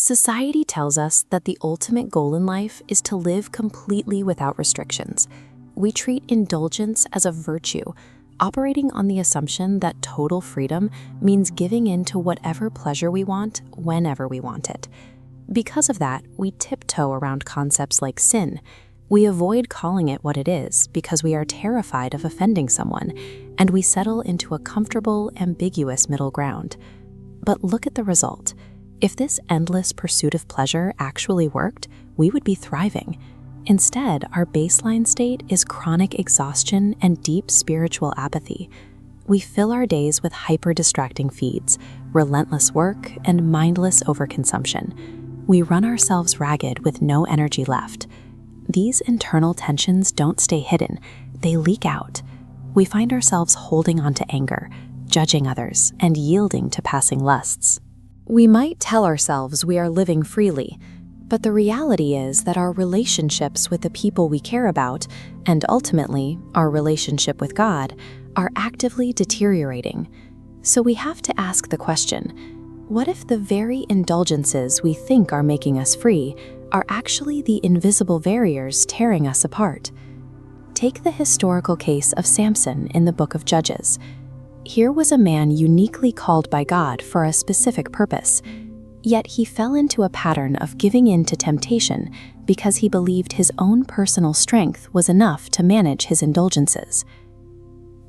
Society tells us that the ultimate goal in life is to live completely without restrictions. We treat indulgence as a virtue, operating on the assumption that total freedom means giving in to whatever pleasure we want, whenever we want it. Because of that, we tiptoe around concepts like sin. We avoid calling it what it is because we are terrified of offending someone, and we settle into a comfortable, ambiguous middle ground. But look at the result. If this endless pursuit of pleasure actually worked, we would be thriving. Instead, our baseline state is chronic exhaustion and deep spiritual apathy. We fill our days with hyper-distracting feeds, relentless work, and mindless overconsumption. We run ourselves ragged with no energy left. These internal tensions don't stay hidden, they leak out. We find ourselves holding on to anger, judging others, and yielding to passing lusts. We might tell ourselves we are living freely, but the reality is that our relationships with the people we care about, and ultimately our relationship with God, are actively deteriorating. So we have to ask the question, what if the very indulgences we think are making us free are actually the invisible barriers tearing us apart? Take the historical case of Samson in the book of Judges. Here was a man uniquely called by God for a specific purpose, yet he fell into a pattern of giving in to temptation because he believed his own personal strength was enough to manage his indulgences.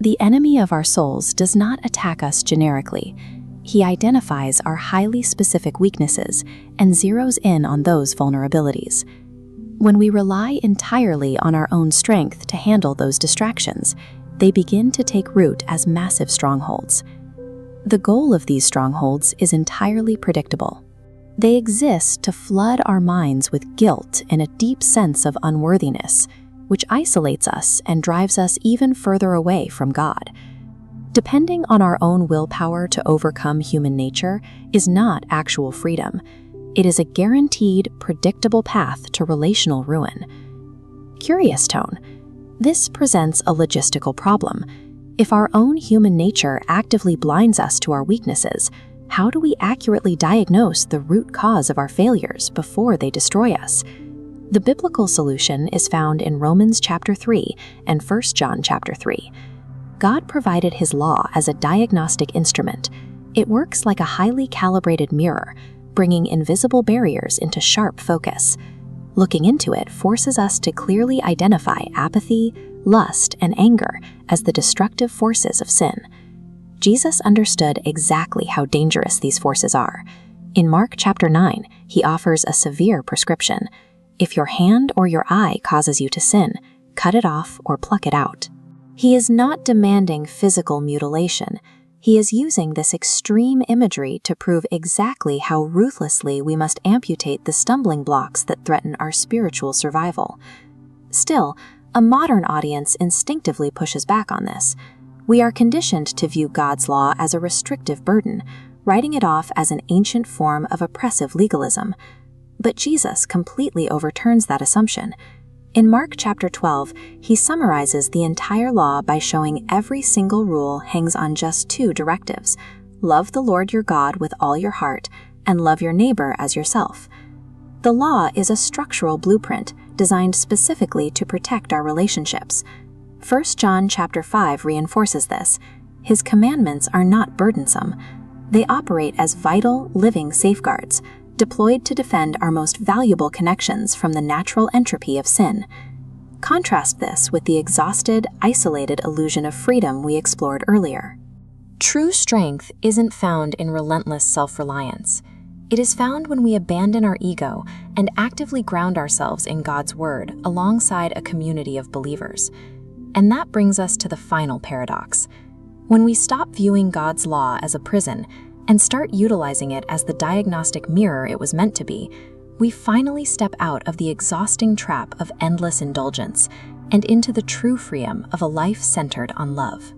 The enemy of our souls does not attack us generically. He identifies our highly specific weaknesses and zeroes in on those vulnerabilities. When we rely entirely on our own strength to handle those distractions, they begin to take root as massive strongholds. The goal of these strongholds is entirely predictable. They exist to flood our minds with guilt and a deep sense of unworthiness, which isolates us and drives us even further away from God. Depending on our own willpower to overcome human nature is not actual freedom. It is a guaranteed, predictable path to relational ruin. Curious tone. This presents a logistical problem. If our own human nature actively blinds us to our weaknesses, how do we accurately diagnose the root cause of our failures before they destroy us? The biblical solution is found in Romans chapter 3 and 1 John chapter 3. God provided His law as a diagnostic instrument. It works like a highly calibrated mirror, bringing invisible barriers into sharp focus. Looking into it forces us to clearly identify apathy, lust, and anger as the destructive forces of sin. Jesus understood exactly how dangerous these forces are. In Mark chapter 9, He offers a severe prescription. If your hand or your eye causes you to sin, cut it off or pluck it out. He is not demanding physical mutilation. He is using this extreme imagery to prove exactly how ruthlessly we must amputate the stumbling blocks that threaten our spiritual survival. Still, a modern audience instinctively pushes back on this. We are conditioned to view God's law as a restrictive burden, writing it off as an ancient form of oppressive legalism. But Jesus completely overturns that assumption. In Mark chapter 12, He summarizes the entire law by showing every single rule hangs on just two directives: love the Lord your God with all your heart, and love your neighbor as yourself. The law is a structural blueprint designed specifically to protect our relationships. 1 John chapter 5 reinforces this. His commandments are not burdensome. They operate as vital, living safeguards, deployed to defend our most valuable connections from the natural entropy of sin. Contrast this with the exhausted, isolated illusion of freedom we explored earlier. True strength isn't found in relentless self-reliance. It is found when we abandon our ego and actively ground ourselves in God's Word alongside a community of believers. And that brings us to the final paradox. When we stop viewing God's law as a prison and start utilizing it as the diagnostic mirror it was meant to be, we finally step out of the exhausting trap of endless indulgence and into the true freedom of a life centered on love.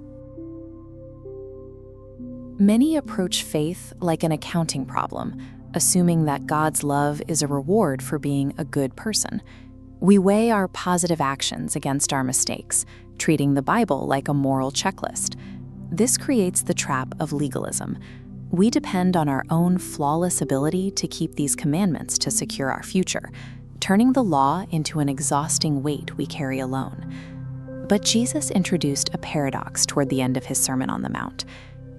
Many approach faith like an accounting problem, assuming that God's love is a reward for being a good person. We weigh our positive actions against our mistakes, treating the Bible like a moral checklist. This creates the trap of legalism. We depend on our own flawless ability to keep these commandments to secure our future, turning the law into an exhausting weight we carry alone. But Jesus introduced a paradox toward the end of his Sermon on the Mount.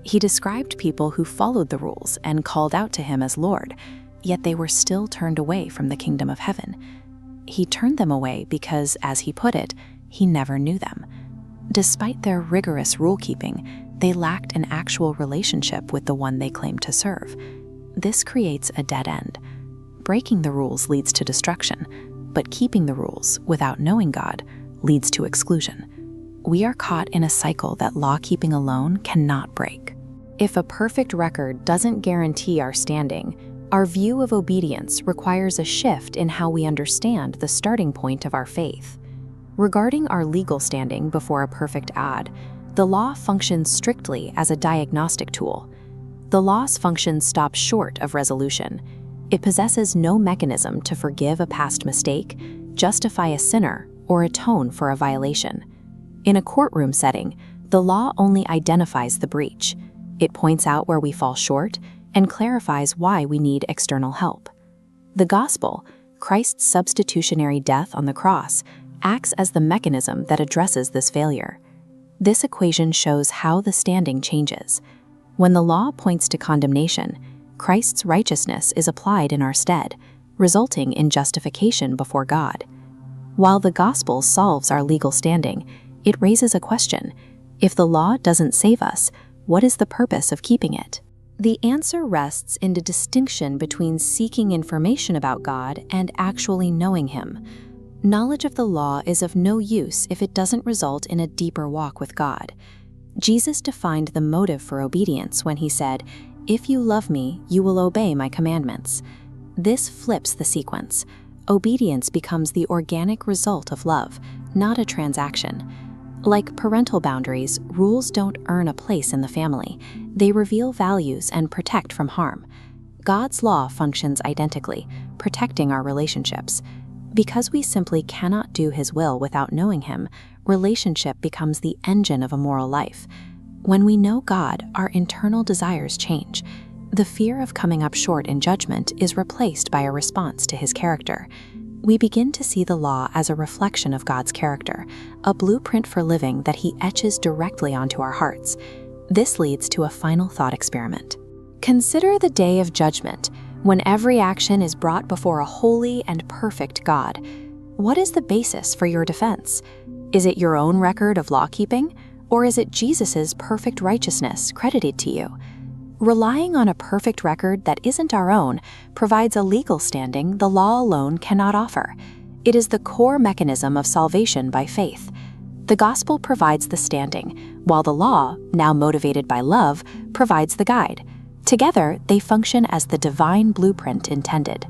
He described people who followed the rules and called out to him as Lord, yet they were still turned away from the kingdom of heaven. He turned them away because, as he put it, he never knew them. Despite their rigorous rule-keeping, they lacked an actual relationship with the one they claimed to serve. This creates a dead end. Breaking the rules leads to destruction, but keeping the rules without knowing God leads to exclusion. We are caught in a cycle that law-keeping alone cannot break. If a perfect record doesn't guarantee our standing, our view of obedience requires a shift in how we understand the starting point of our faith. Regarding our legal standing before a perfect ad, the law functions strictly as a diagnostic tool. The law's function stops short of resolution. It possesses no mechanism to forgive a past mistake, justify a sinner, or atone for a violation. In a courtroom setting, the law only identifies the breach. It points out where we fall short and clarifies why we need external help. The gospel, Christ's substitutionary death on the cross, acts as the mechanism that addresses this failure. This equation shows how the standing changes. When the law points to condemnation, Christ's righteousness is applied in our stead, resulting in justification before God. While the gospel solves our legal standing, it raises a question. If the law doesn't save us, what is the purpose of keeping it? The answer rests in the distinction between seeking information about God and actually knowing Him. Knowledge of the law is of no use if it doesn't result in a deeper walk with God. Jesus defined the motive for obedience when he said, "If you love me, you will obey my commandments." This flips the sequence. Obedience becomes the organic result of love, not a transaction. Like parental boundaries, rules don't earn a place in the family. They reveal values and protect from harm. God's law functions identically, protecting our relationships. Because we simply cannot do His will without knowing Him, relationship becomes the engine of a moral life. When we know God, our internal desires change. The fear of coming up short in judgment is replaced by a response to His character. We begin to see the law as a reflection of God's character, a blueprint for living that He etches directly onto our hearts. This leads to a final thought experiment. Consider the day of judgment, when every action is brought before a holy and perfect God. What is the basis for your defense? Is it your own record of law-keeping, or is it Jesus' perfect righteousness credited to you? Relying on a perfect record that isn't our own provides a legal standing the law alone cannot offer. It is the core mechanism of salvation by faith. The gospel provides the standing, while the law, now motivated by love, provides the guide. Together, they function as the divine blueprint intended.